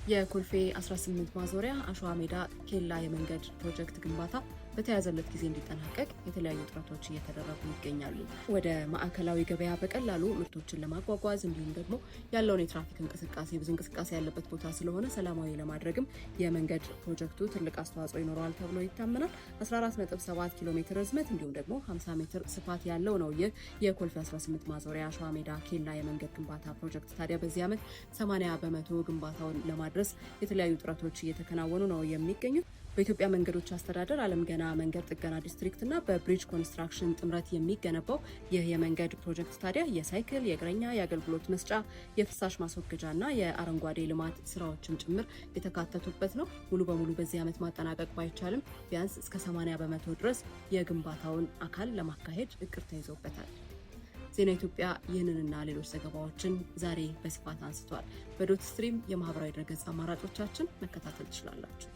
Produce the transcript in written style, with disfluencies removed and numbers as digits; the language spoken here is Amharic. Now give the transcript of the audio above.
የኮልፌ 18 ማዞሪያ አሸዋ ሜዳ ኬላ የመንገድ ፕሮጀክት ግንባታ በተያዘለት ጊዜ እንዲጠናቀቅ የተለያዩ ጥረቶች እየተደረጉ ይገኛሉ። ወደ ማዕከላዊ ገበያ በቀላሉ ምርቶችን ለማጓጓዝ እንዲሁም ደግሞ ያለውን የትራፊክ እንቅስቃሴ ብዙ እንቅስቃሴ ያለበት ቦታ ስለሆነ ሰላማዊ ለማድረግም የመንገድ ፕሮጀክቱ ትልቅ አስተዋጽኦ ይኖረዋል ተብሎ ይታመናል። 14.7 ኪሎ ሜትር ርዝመት እንዲሁም ደግሞ 50 ሜትር ስፋት ያለው ነው ይህ የኮልፌ 18 ማዞሪያ አሸዋ ሜዳ ኬላ የመንገድ ግንባታ ፕሮጀክት። ታዲያ በዚህ ዓመት 80 በመቶ ግንባታውን ለማድረስ የተለያዩ ጥረቶች እየተከናወኑ ነው የሚገኙት። በኢትዮጵያ መንገዶች አስተዳደር ዓለም ገና መንገድ ጥገና ዲስትሪክት እና በብሪጅ ኮንስትራክሽን ጥምረት የሚገነባው ይህ የመንገድ ፕሮጀክት ታዲያ የሳይክል፣ የእግረኛ፣ የአገልግሎት መስጫ፣ የፍሳሽ ማስወገጃ እና የአረንጓዴ ልማት ስራዎችም ጭምር የተካተቱበት ነው። ሙሉ በሙሉ በዚህ ዓመት ማጠናቀቅ ባይቻልም ቢያንስ እስከ 80 በመቶ ድረስ የግንባታውን አካል ለማካሄድ እቅድ ተይዞበታል። ዜና ኢትዮጵያ ይህንንና ሌሎች ዘገባዎችን ዛሬ በስፋት አንስቷል። በዶት ስትሪም የማህበራዊ ድረገጽ አማራጮቻችን መከታተል ትችላላችሁ።